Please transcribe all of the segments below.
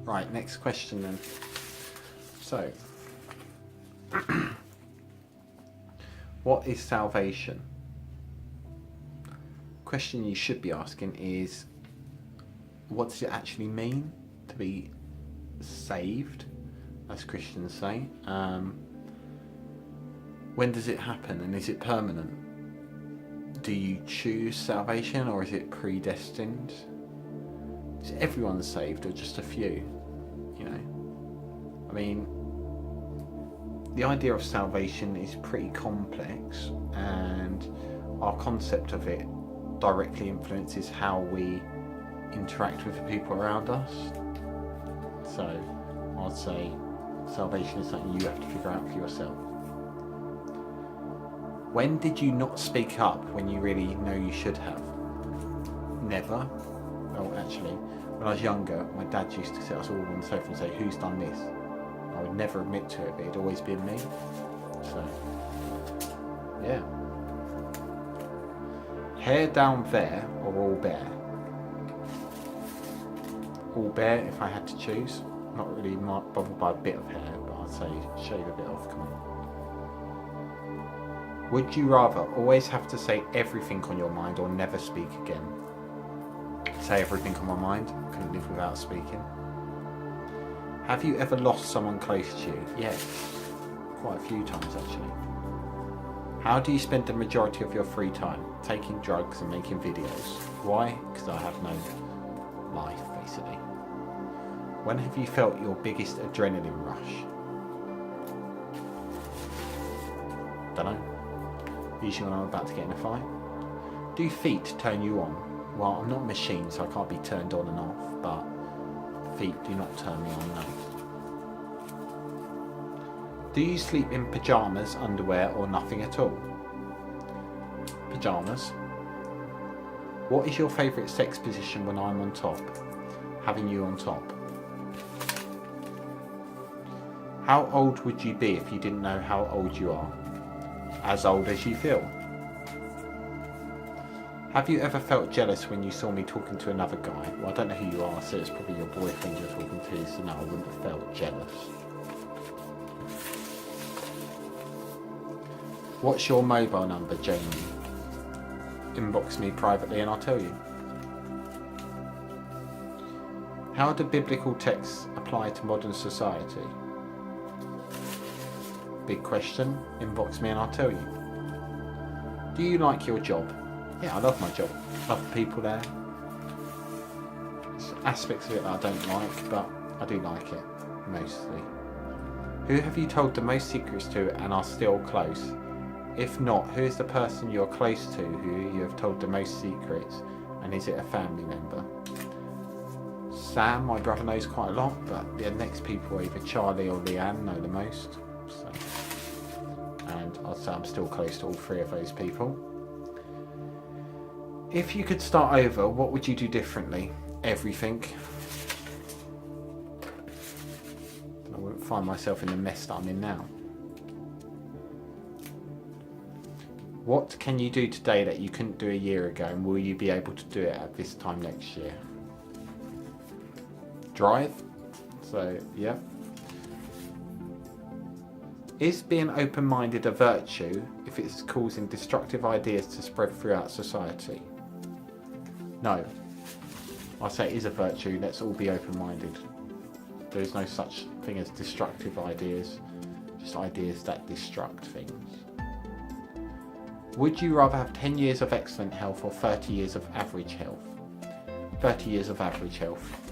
Right, next question then. So, what is salvation? Question you should be asking is, what does it actually mean to be saved, as Christians say? When does it happen, and is it permanent? Do you choose salvation, or is it predestined? Is everyone saved, or just a few? You know, I mean, the idea of salvation is pretty complex, and our concept of it directly influences how we interact with the people around us. So I'd say salvation is something you have to figure out for yourself. When did you not speak up when you really know you should have? Never. Well, actually, when I was younger, my dad used to sit us all on the sofa and say, "Who's done this?" I would never admit to it, but it'd always been me. So, yeah. Hair down there or all bare? All bare if I had to choose. Not really bothered by a bit of hair, but I'd say shave a bit off, come on. Would you rather always have to say everything on your mind or never speak again? Say everything on my mind, couldn't live without speaking. Have you ever lost someone close to you? Yes, quite a few times actually. How do you spend the majority of your free time? Taking drugs and making videos. Why? Because I have no life, basically. When have you felt your biggest adrenaline rush? Dunno. Usually when I'm about to get in a fight. Do feet turn you on? Well, I'm not a machine, so I can't be turned on and off, but feet do not turn me on, no. Do you sleep in pyjamas, underwear, or nothing at all? Pyjamas. What is your favourite sex position when I'm on top? Having you on top. How old would you be if you didn't know how old you are? As old as you feel. Have you ever felt jealous when you saw me talking to another guy? Well, I don't know who you are, so it's probably your boyfriend you're talking to, so no, I wouldn't have felt jealous. What's your mobile number, Jamie? Inbox me privately and I'll tell you. How do biblical texts apply to modern society? Big question. Inbox me and I'll tell you. Do you like your job? Yeah, I love my job. Love the people there. There's aspects of it that I don't like, but I do like it, mostly. Who have you told the most secrets to and are still close? If not, who is the person you are close to who you have told the most secrets, and is it a family member? Sam, my brother, knows quite a lot, but the next people, either Charlie or Leanne, know the most. So, and I'd say I'm still close to all three of those people. If you could start over, what would you do differently? Everything. I wouldn't find myself in the mess that I'm in now. What can you do today that you couldn't do a year ago, and will you be able to do it at this time next year? Drive. So, yeah. Is being open-minded a virtue if it's causing destructive ideas to spread throughout society? No. I say it is a virtue. Let's all be open-minded. There is no such thing as destructive ideas, just ideas that destruct things. Would you rather have 10 years of excellent health or 30 years of average health? 30 years of average health.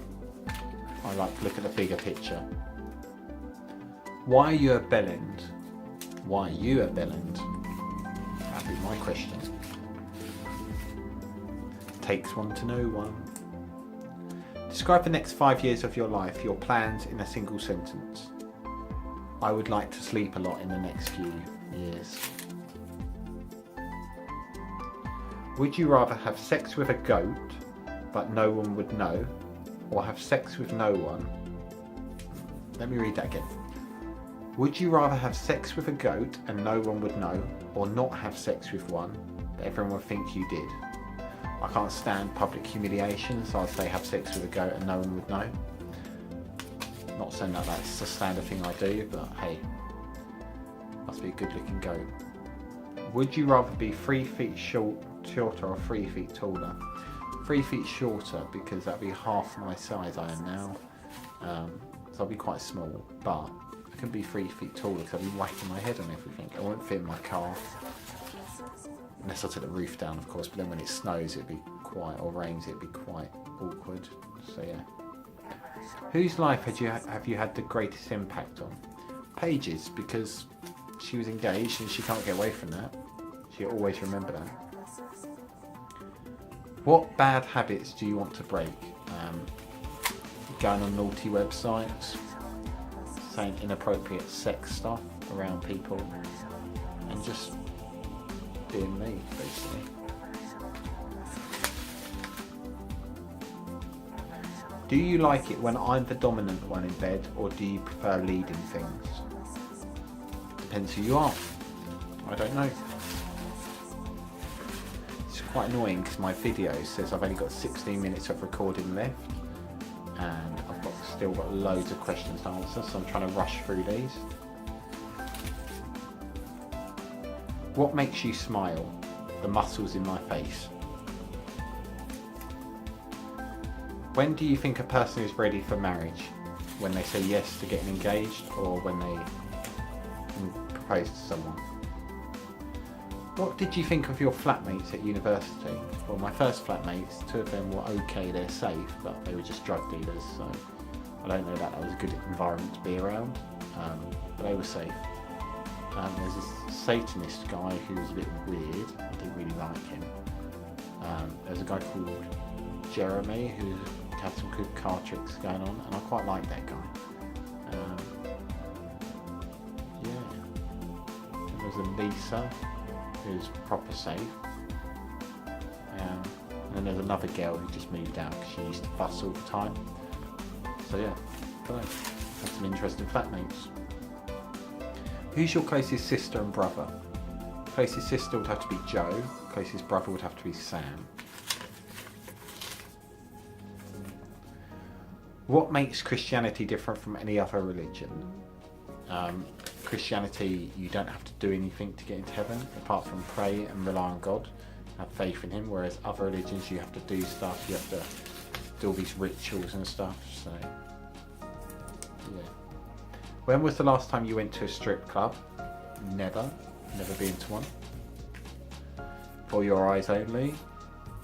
I like to look at the bigger picture. Why are you a bellend? Why are you a bellend? That'd be my question. Takes one to know one. Describe the next 5 years of your life, your plans in a single sentence. I would like to sleep a lot in the next few years. Would you rather have sex with a goat, but no one would know, or have sex with no one? Let me read that again. Would you rather have sex with a goat and no one would know, or not have sex with one, but everyone would think you did? I can't stand public humiliation, so I'd say have sex with a goat and no one would know. saying that that's the standard thing I do, but hey, must be a good looking goat. Would you rather be 3 feet shorter or 3 feet taller? 3 feet shorter, because that'd be half my size I am now. So I'll be quite small, but I can be 3 feet taller because I'll be whacking my head on everything. I won't fit in my car. Unless I take the roof down, of course, but then when it snows it'd be quite, or rains, it'd be quite awkward. So yeah. Whose life have you had the greatest impact on? Paige's, because she was engaged and she can't get away from that. She'll always remember that. What bad habits do you want to break? Going on naughty websites, saying inappropriate sex stuff around people, and just being me, basically. Do you like it when I'm the dominant one in bed, or do you prefer leading things? Depends who you are. I don't know. It's quite annoying because my video says I've only got 16 minutes of recording left, and I've still got loads of questions to answer, so I'm trying to rush through these. What makes you smile? The muscles in my face. When do you think a person is ready for marriage? When they say yes to getting engaged, or when they propose to someone? What did you think of your flatmates at university? Well, my first flatmates, 2 of them were okay, they're safe, but they were just drug dealers, so I don't know that was a good environment to be around, but they were safe. There's this Satanist guy who was a bit weird. I didn't really like him. There's a guy called Jeremy who had some good card tricks going on, and I quite like that guy. Yeah. And there's a Lisa who's proper safe. And then there's another girl who just moved out because she used to fuss all the time. So yeah, had some interesting flatmates. Who's your closest sister and brother? Closest sister would have to be Jo. Closest brother would have to be Sam. What makes Christianity different from any other religion? Christianity, you don't have to do anything to get into heaven apart from pray and rely on God, have faith in Him. Whereas other religions, you have to do stuff. You have to do all these rituals and stuff. So yeah. When was the last time you went to a strip club? Never been to one. For your eyes only.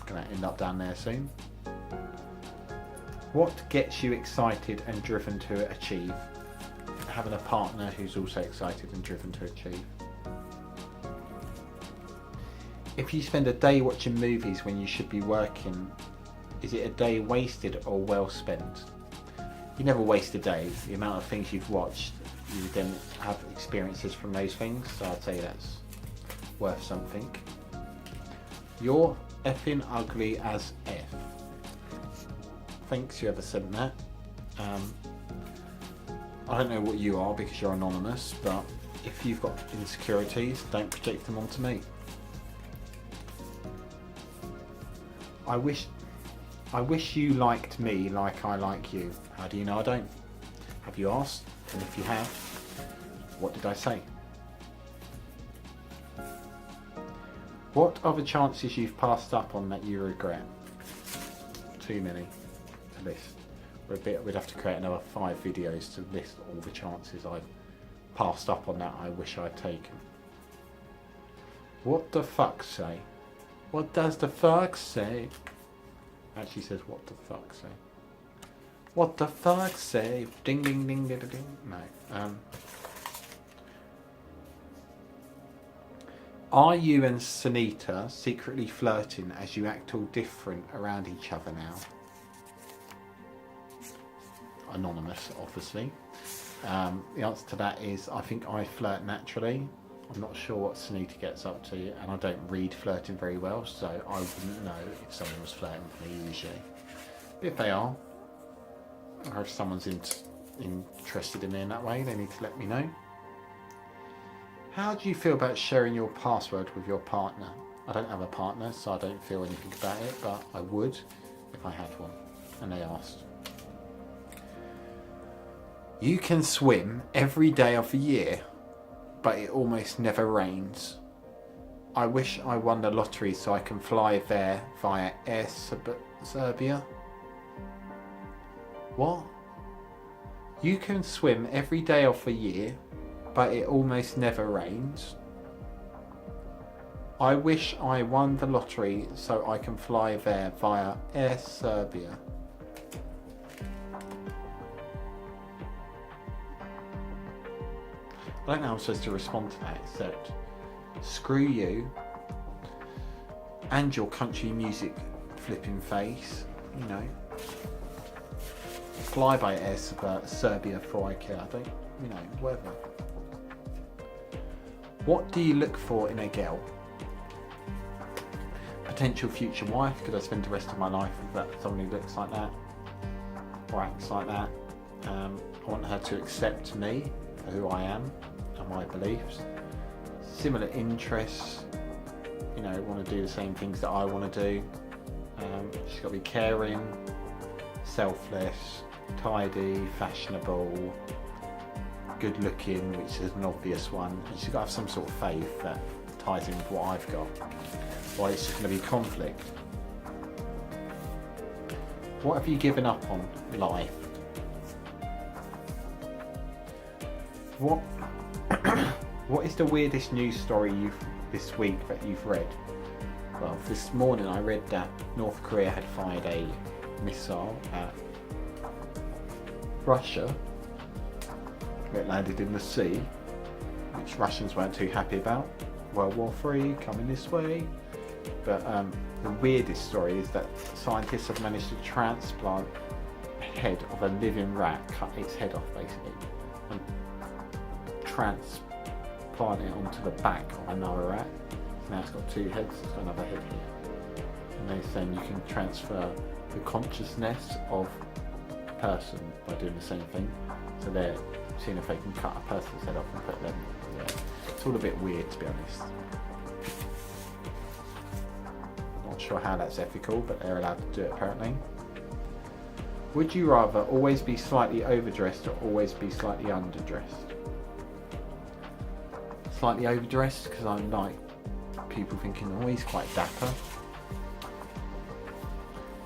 Gonna end up down there soon. What gets you excited and driven to achieve? Having a partner who's also excited and driven to achieve. If you spend a day watching movies when you should be working, is it a day wasted or well spent? You never waste a day. The amount of things you've watched, you then have experiences from those things, so I'd say that's worth something. You're effing ugly as F. Thanks whoever sent that. I don't know what you are because you're anonymous, but if you've got insecurities, don't project them onto me. I wish you liked me like I like you. How do you know I don't? Have you asked? And if you have, what did I say? What are the chances you've passed up on that you regret? Too many to list. We'd have to create another 5 videos to list all the chances I've passed up on that I wish I'd taken. What the fuck say? What does the fuck say? Actually says what the fuck say. What the fuck say? Ding ding ding ding ding. No. Are you and Sunita secretly flirting as you act all different around each other now? Anonymous, obviously. The answer to that is I think I flirt naturally. I'm not sure what Sunita gets up to, and I don't read flirting very well, so I wouldn't know if someone was flirting with me usually. But if they are, or if someone's interested in me in that way, they need to let me know. How do you feel about sharing your password with your partner? I don't have a partner, so I don't feel anything about it, but I would if I had one, and they asked. You can swim every day of the year, but it almost never rains. I wish I won the lottery so I can fly there via Air Serbia. What? You can swim every day of the year, but it almost never rains. I wish I won the lottery so I can fly there via Air Serbia. I don't know how I'm supposed to respond to that except screw you and your country music flipping face, you know. Fly by Air Serbia for I care, I don't, you know, whatever. What do you look for in a girl? Potential future wife, could I spend the rest of my life with that, someone who looks like that or acts like that? I want her to accept me for who I am and my beliefs. Similar interests, you know, want to do the same things that I want to do. She's got to be caring, selfless, tidy, fashionable, good looking, which is an obvious one, and she's got to have some sort of faith that ties in with what I've got, or it's just going to be conflict. What have you given up on life? What is the weirdest news story this week that you've read? Well, this morning I read that North Korea had fired a missile at Russia. It landed in the sea, which Russians weren't too happy about. World War III coming this way. But the weirdest story is that scientists have managed to transplant the head of a living rat, cut its head off basically, and transplant it onto the back of another rat. So now it's got two heads, it's got another head here. And they're saying you can transfer the consciousness of a person by doing the same thing. So they're seeing if they can cut a person's head off and put them. Yeah. It's all a bit weird, to be honest. Not sure how that's ethical, but they're allowed to do it apparently. Would you rather always be slightly overdressed or always be slightly underdressed? Slightly overdressed because I like people thinking, oh, he's quite dapper.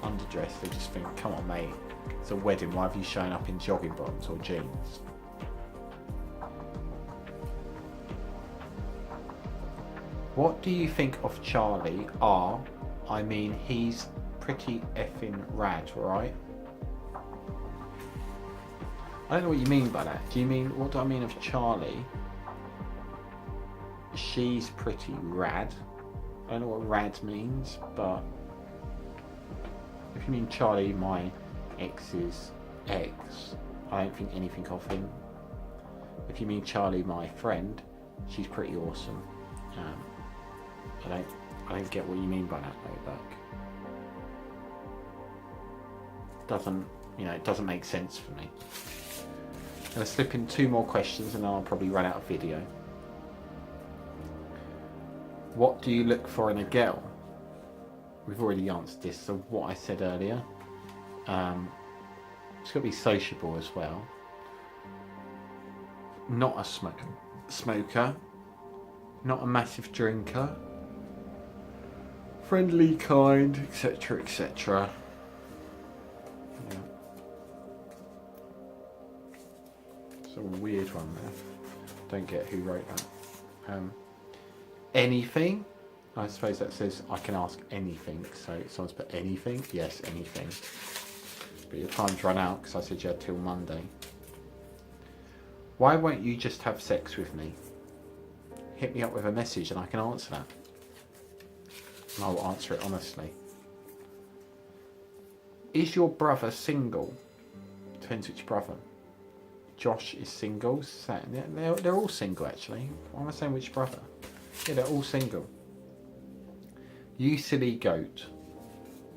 Underdressed, they just think, come on mate, it's a wedding, why have you shown up in jogging bottoms or jeans? What do you think of Charlie? I mean, he's pretty effing rad, right? I don't know what you mean by that. Do you mean, what do I mean of Charlie? She's pretty rad. I don't know what rad means, but if you mean Charlie, my ex's ex, I don't think anything of him. If you mean Charlie, my friend, she's pretty awesome. I don't get what you mean by that though, like, it doesn't make sense for me. I'm going to slip in two more questions and then I'll probably run out of video. What do you look for in a girl? We've already answered this, so what I said earlier. It's got to be sociable as well. Not a smoker. Not a massive drinker. Friendly, kind, etc, etc. Yeah. It's a weird one there. Don't get who wrote that. Anything. I suppose that says I can ask anything. So someone's put anything. Yes, anything. But your time's run out because I said you had till Monday. Why won't you just have sex with me? Hit me up with a message and I can answer that. And I will answer it honestly. Is your brother single? Depends which brother. Josh is single. They're all single actually. Why am I saying which brother? Yeah, they're all single. You silly goat.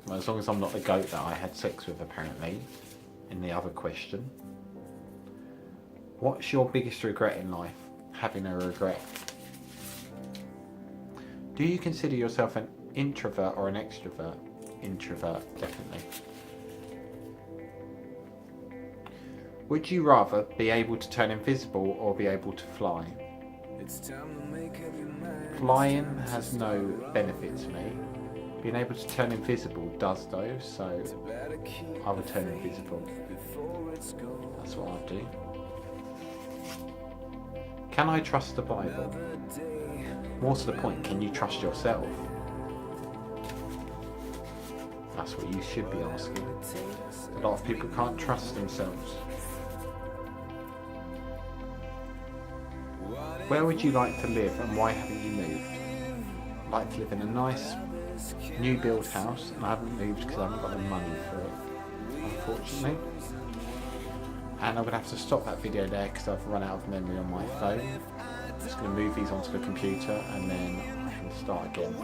Well, as long as I'm not the goat that I had sex with apparently. In the other question. What's your biggest regret in life? Having a regret. Do you consider yourself an introvert or an extrovert? Introvert, definitely. Would you rather be able to turn invisible or be able to fly? Flying has no benefit to me. Being able to turn invisible does though, so I would turn invisible. That's what I'd do. Can I trust the Bible? More to the point, can you trust yourself? That's what you should be asking. A lot of people can't trust themselves. Where would you like to live and why haven't you moved? I'd like to live in a nice new build house and I haven't moved because I haven't got the money for it, unfortunately. And I'm going to have to stop that video there because I've run out of memory on my phone. I'm just going to move these onto the computer and then I can start again.